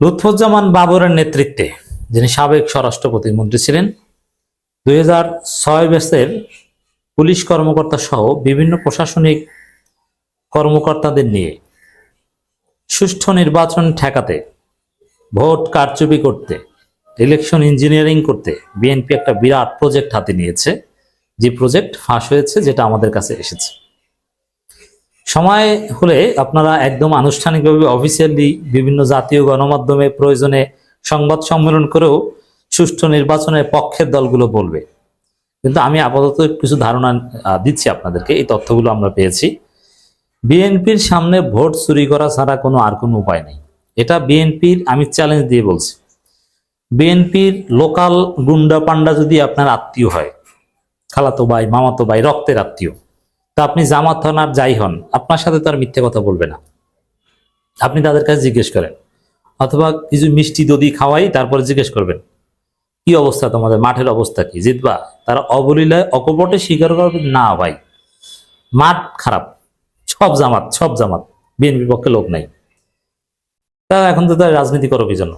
লুৎফুজ্জামান বাবরের নেতৃত্বে, যিনি সাবেক স্বরাষ্ট্র প্রতিমন্ত্রী ছিলেন, 2006 ব্যাচের পুলিশ কর্মকর্তা সহ বিভিন্ন প্রশাসনিক কর্মকর্তাদের নিয়ে সুষ্ঠু নির্বাচন ঠেকাতে, ভোট কারচুপি করতে, ইলেকশন ইঞ্জিনিয়ারিং করতে বিএনপি একটা বিরাট প্রজেক্ট হাতে নিয়েছে। যে প্রজেক্ট ফাঁস হয়েছে, যেটা আমাদের কাছে এসেছে। সময় হলে আপনারা একদম আনুষ্ঠানিকভাবে অফিসিয়ালি বিভিন্ন জাতীয় গণমাধ্যমে প্রয়োজনে সংবাদ সম্মেলন করেও সুষ্ঠু নির্বাচনের পক্ষের দলগুলো বলবে। কিন্তু আমি আপাতত কিছু ধারণা দিচ্ছি আপনাদেরকে। এই তথ্যগুলো আমরা পেয়েছি। বিএনপির সামনে ভোট চুরি করা ছাড়া আর কোনো উপায় নেই। এটা বিএনপির, আমি চ্যালেঞ্জ দিয়ে বলছি, বিএনপির লোকাল গুন্ডা পান্ডা যদি আপনার আত্মীয় হয়, খালাতো ভাই, মামাতো ভাই, রক্তের আত্মীয়, তা আপনি জামাত হন আর যাই হন, আপনার সাথে তো আর মিথ্যে কথা বলবে না। আপনি তাদের কাছে জিজ্ঞেস করেন, অথবা কিছু মিষ্টি দধি খাওয়াই তারপরে জিজ্ঞেস করবেন, কি অবস্থা তোমাদের, মাঠের অবস্থা কি, জিতবা? তারা অবলীলায় অকপটে স্বীকার করবে, না ভাই, মাঠ খারাপ, সব জামাত, বিএনপির পক্ষে লোক নাই। তারা এখন তো তারা রাজনীতি করো কি জন্য?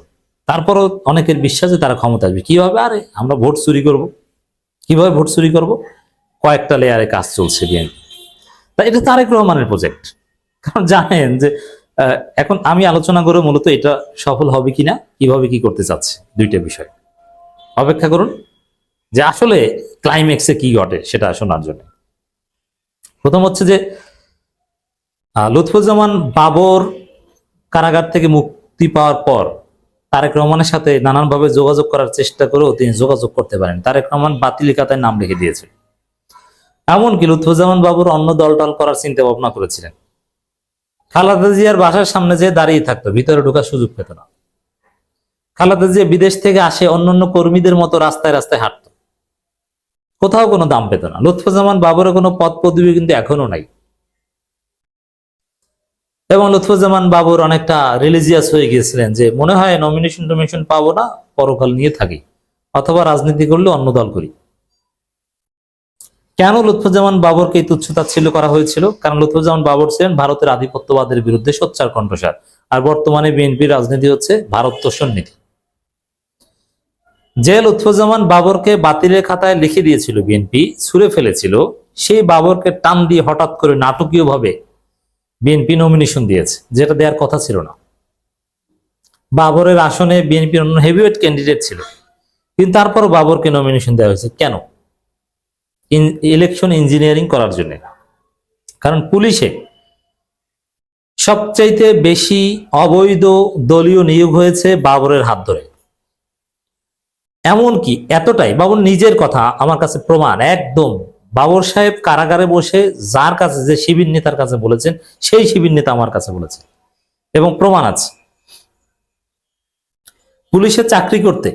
তারপরও অনেকের বিশ্বাস যে তারা ক্ষমতা আসবে। কিভাবে? আরে আমরা ভোট চুরি করব। কিভাবে ভোট চুরি করব? কয়েকটা লেয়ারে কাজ চলছে বিএনপি। তা এটা তারেক রহমানের প্রজেক্ট। কারণ জানেন যে এখন আমি আলোচনা করে মূলত এটা সফল হবে কিনা, কিভাবে কি করতে চাচ্ছে, দুইটা বিষয়। অপেক্ষা করুন যে আসলে ক্লাইম্যাক্সে কি ঘটে সেটা শোনার জন্য। প্রথম হচ্ছে যে লুৎফুজ্জামান বাবর কারাগার থেকে মুক্তি পাওয়ার পর তারেক রহমানের সাথে নানানভাবে যোগাযোগ করার চেষ্টা করেও তিনি যোগাযোগ করতে পারেন। তারেক রহমান বাতিল খাতায় নাম লিখে দিয়েছে। এমনকি লুৎফুজ্জামান বাবর অন্য দলটল করার চিন্তা ভাবনা করেছিলেন। খালেদা জিয়ার বাসার সামনে যে দাঁড়িয়ে থাকতো, ভিতরে ঢোকার সুযোগ পেত না। খালেদা জিয়া বিদেশ থেকে আসে অন্যান্য কর্মীদের মতো রাস্তায় রাস্তায় হাঁটতো, কোথাও কোনো দাম পেত না। লুৎফুজ্জামান বাবরের কোনো পদ পদবি কিন্তু এখনো নাই। এবং লুৎফুজ্জামান বাবর অনেকটা রিলিজিয়াস হয়ে গিয়েছিলেন যে মনে হয় নমিনেশন পাবো না, পরকাল নিয়ে থাকি, অথবা রাজনীতি করলে অন্য দল করি। কেন লুৎফুজ্জামান বাবরকে এই তুচ্ছতাচ্ছিল্য করা হয়েছিল? কারণ লুৎফুজ্জামান বাবর ছিলেন ভারতের আধিপত্যবাদের বিরুদ্ধে সোচ্চার কণ্ঠস্বর। আর বর্তমানে বিএনপির রাজনীতি হচ্ছে ভারত তোষণ নীতি। যে লুৎফুজ্জামান বাবরকে বাতিলের খাতায় লিখে দিয়েছিল বিএনপি, ছুঁড়ে ফেলেছিল, সেই বাবরকে টান দিয়ে হঠাৎ করে নাটকীয়ভাবে বিএনপি নমিনেশন দিয়েছে, যেটা দেওয়ার কথা ছিল না। বাবরের আসনে বিএনপির অন্য হেভিওয়েট ক্যান্ডিডেট ছিল, কিন্তু তারপরও বাবরকে নমিনেশন দেওয়া হয়েছে। কেন? ইলেকশন ইঞ্জিনিয়ারিং করার জন্য। কারণ পুলিশে সবচাইতে বেশি অবৈধ দলীয় নিয়োগ হয়েছে বাবরের হাত ধরে। এমনকি এতটাই, বাবর নিজের কথা আমার কাছে প্রমাণ, একদম বাবর সাহেব কারাগারে বসে যার কাছে, যে শিবির নেতার কাছে বলেছেন, সেই শিবির নেতা আমার কাছে বলেছে এবং প্রমাণ আছে। পুলিশে চাকরি করতে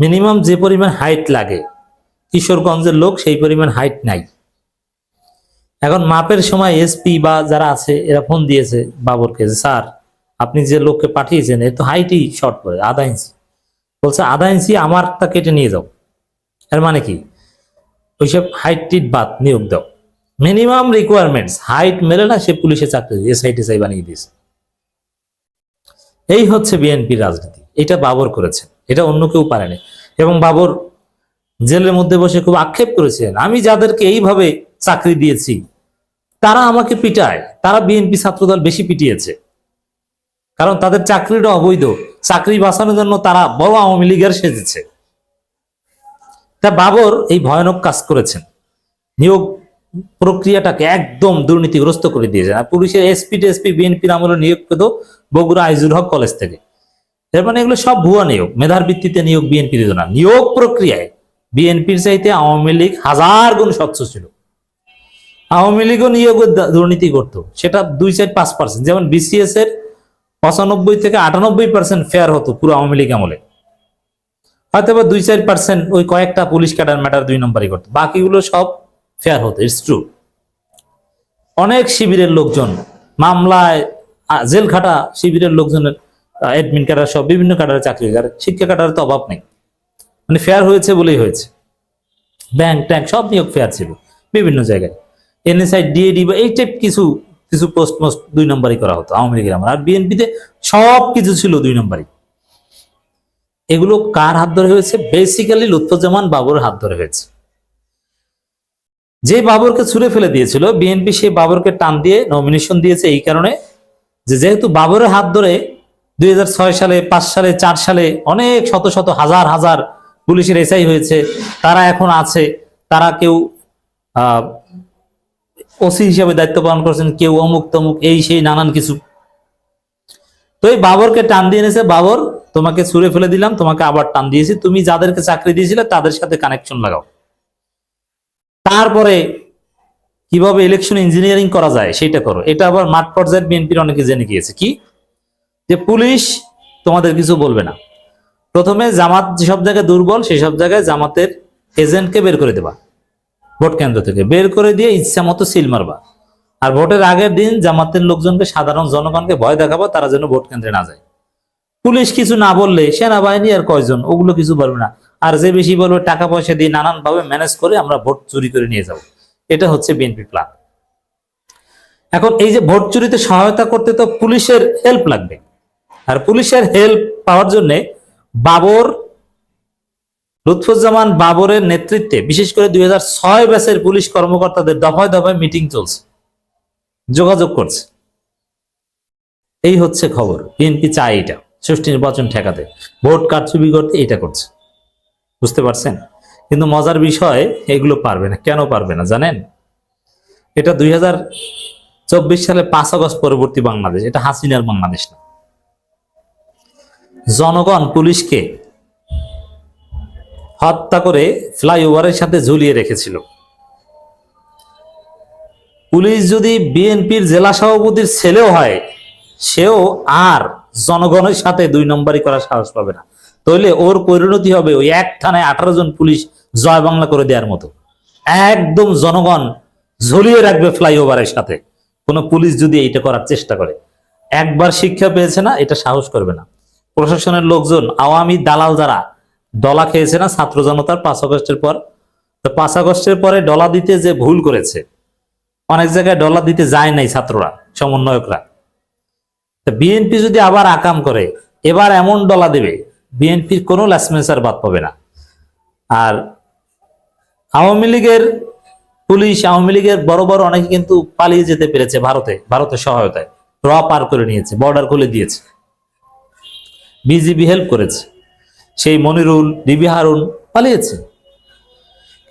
মিনিমাম যে পরিমাণ হাইট লাগে, কিশোরগঞ্জের লোক সেই পরিমাণ হাইট নাই। এখন মাপের সময় এসপি বা যারা আছে এরা ফোন দিয়েছে বাবরকে, স্যার আপনি যে লোককে পাঠিয়েছেন এ তো হাইটই শর্ট করে, আধা ইঞ্চি। বলছে আধা ইঞ্চি আমারটা কেটে নিয়ে যাও। এর মানে কি? ওইসব হাইট টিট বাদ, নিয়োগ দাও। মিনিমাম রিকোয়ারমেন্টস, হাইট মেলে না, সে পুলিশে চাকরি এসআই বানিয়ে দিয়েছে। এই হচ্ছে বিএনপির রাজনীতি। এটা বাবর করেছেন, এটা অন্য কেউ পারেনি। এবং বাবর জেলের মধ্যে বসে খুব আক্ষেপ করেছিলেন, আমি যাদেরকে এইভাবে চাকরি দিয়েছি তারা আমাকে পিটায়, তারা বিএনপি ছাত্রদল বেশি পিটিয়েছে, কারণ তাদের চাকরিটা অবৈধ। চাকরি বাঁচানোর জন্য তারা বড় আওয়ামী লীগের সেজেছে। তা বাবর এই ভয়ানক কাজ করেছেন, নিয়োগ প্রক্রিয়াটাকে একদম দুর্নীতিগ্রস্ত করে দিয়েছেন। আর পুলিশের এসপি বিএনপির আমলে নিয়োগ পেত বগুড়া আইজুল হক কলেজ থেকে। এর মানে এগুলো সব ভুয়া নিয়োগ, মেধার ভিত্তিতে নিয়োগ বিএনপি দিত না। নিয়োগ প্রক্রিয়ায় বিএনপির চাইতে আওয়ামী লীগ 1000 গুণ স্বচ্ছ ছিল। আওয়ামী লীগও নিয়োগের দুর্নীতি করত, সেটা 2-4-5%। যেমন বিসিএস এর 95 থেকে 98% ফেয়ার হতো পুরো আওয়ামী লীগ আমলে। হয়তো বা 2-4% ওই কয়েকটা পুলিশ ক্যাডার ম্যাটার 2 নম্বরই করতো, বাকিগুলো সব ফেয়ার হতো। It's true. অনেক শিবিরের লোকজন মামলায় জেল খাটা শিবিরের লোকজনের অ্যাডমিন ক্যাডার সব বিভিন্ন ক্যাডারে চাকরি করে, শিক্ষা ক্যাডারের তো অভাব নেই। মানে ফেয়ার হয়েছে বলেই হয়েছে। ব্যাংক ট্যাঙ্ক সব নিয়োগ ফেয়ার ছিল বিভিন্ন জায়গায়। এনএসআই ডিএডি বা এই টাইপ কিছু কিছু পোস্ট মোস্ট 2 নম্বরই করা হতো আওয়ামী লীগের আমলে, আর বিএনপিতে সব কিছু ছিল 2 নম্বরই। এগুলো কার হাত ধরে হয়েছে? বেসিক্যালি লুৎফুজ্জামান বাবরের হাত ধরে হয়েছে। যে বাবরকে ছুঁড়ে ফেলে দিয়েছিল বিএনপি, সেই বাবরকে টান দিয়ে নমিনেশন দিয়েছে এই কারণে যে যেহেতু বাবরের হাত ধরে 2006 সালে, 5 সালে, 4 সালে অনেক শত শত হাজার হাজার পুলিশের এসআই হয়েছে, তারা এখন আছে, তারা কেউ ওসি হিসেবে দায়িত্ব পালন করছেন, কেউ অমুক তমুক এই সেই নানান কিছু। তো এই বাবরকে টান দিয়ে এনেছে, বাবর তোমাকে ছুঁড়ে ফেলে দিলাম, তোমাকে আবার টান দিয়েছি, তুমি যাদেরকে চাকরি দিয়েছিলে তাদের সাথে কানেকশন লাগাও। তারপরে কিভাবে ইলেকশন ইঞ্জিনিয়ারিং করা যায় সেটা করো। এটা আবার মাঠ পর্যায়ে বিএনপির অনেকে জেনে গিয়েছে কি, যে পুলিশ তোমাদের কিছু বলবে না, প্রথমে জামাত যেসব জায়গায় দুর্বল সেই সব জায়গায় জামাতের এজেন্টকে বের করে দেবা, ভোট কেন্দ্র থেকে বের করে দিয়ে ইচ্ছা মতো সিল মারবা, আর ভোটের আগের দিন জামাতের লোকজনকে, সাধারণ জনগণকে ভয় দেখাবো তারা যেন ভোট কেন্দ্রে না যায়। পুলিশ কিছু না বললে সেনাবাহিনী আর কয়জন, ওগুলো কিছু বলবে না, আর যে বেশি বলবে টাকা পয়সা দিয়ে নানান ভাবে ম্যানেজ করে আমরা ভোট চুরি করে নিয়ে যাব। এটা হচ্ছে বিএনপি প্ল্যান। এখন এই যে ভোট চুরিতে সহায়তা করতে তো পুলিশের হেল্প লাগবে, আর পুলিশের হেল্প পাওয়ার জন্য বাবর, লুৎফুজ্জামান বাবরের নেতৃত্বে বিশেষ করে 2006 ব্যাচের পুলিশ কর্মকর্তাদের দফায় দফায় মিটিং চলছে, যোগাযোগ করছে। এই হচ্ছে খবর। বিএনপি চায় এটা, সুষ্ঠু নির্বাচন ঠেকাতে, ভোট কারচুপি করতে এটা করছে, বুঝতে পারছেন? কিন্তু মজার বিষয়, এগুলো পারবে না। কেন পারবে না জানেন? এটা 2024 সালে 5 আগস্ট পরবর্তী বাংলাদেশ, এটা হাসিনার বাংলাদেশ না। জনগণ পুলিশকে হত্যা করে ফ্লাইওভারের সাথে ঝুলিয়ে রেখেছিল। পুলিশ যদি বিএনপির জেলা সভাপতির ছেলেও হয়, সেও আর জনগণের সাথে 2 নম্বরই করার সাহস পাবে না। তাহলে ওর পরিণতি হবে ওই এক থানায় 18 জন পুলিশ জয় বাংলা করে দেওয়ার মতো, একদম জনগণ ঝুলিয়ে রাখবে ফ্লাইওভারের সাথে। কোন পুলিশ যদি এইটা করার চেষ্টা করে, একবার শিক্ষা পেয়েছে না, এটা সাহস করবে না। প্রশাসনের লোকজন, আওয়ামী দালাল যারা ডলা খেয়েছে না ছাত্র জনতার 5 আগস্টের পর, তো 5 আগস্টের পরে ডলা দিতে যে ভুল করেছে, অনেক জায়গায় ডলা দিতে যায় নাই ছাত্ররা, সমন্বয়করা। বিএনপি যদি আবার আকাম করে, এবার এমন ডলা দেবে বিএনপির কোনো লাসমেন্সার বাদ পাবে না। আর আওয়ামী লীগের পুলিশ, আওয়ামী লীগের বড় বড় অনেকে কিন্তু পালিয়ে যেতে পেরেছে ভারতের সহায়তায়, র পার করে নিয়েছে, বর্ডার খুলে দিয়েছে, বিজিবি হেল্প করেছে। সেই মনিরুল, ডিবি হারুন পালিয়েছে।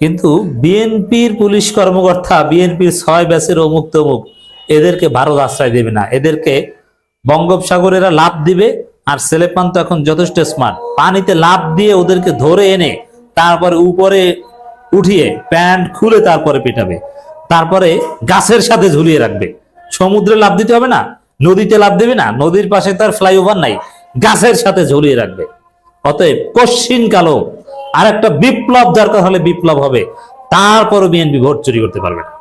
কিন্তু বিএনপির পুলিশ কর্মকর্তা, বিএনপির 6 ব্যাচের অমুক তমুক, এদেরকে ভারত আশ্রয় দেবে না, এদেরকে বঙ্গোপসাগরেরা লাভ দিবে। আর ছেলেপান তো এখন যথেষ্ট স্মার্ট, পানিতে লাভ দিয়ে ওদেরকে ধরে এনে তারপরে উপরে উঠিয়ে প্যান্ট খুলে তারপরে পেটাবে, তারপরে গাছের সাথে ঝুলিয়ে রাখবে। সমুদ্রে লাভ দিতে হবে না, নদীতে লাভ দেবে না, নদীর পাশে তার ফ্লাইওভার নাই, গাছের সাথে ঝুলিয়ে রাখবে। অতএব কশ্চিন কালো আর একটা বিপ্লব দরকার হলে বিপ্লব হবে, তারপরও বিএনপি ভোট চুরি করতে পারবে না।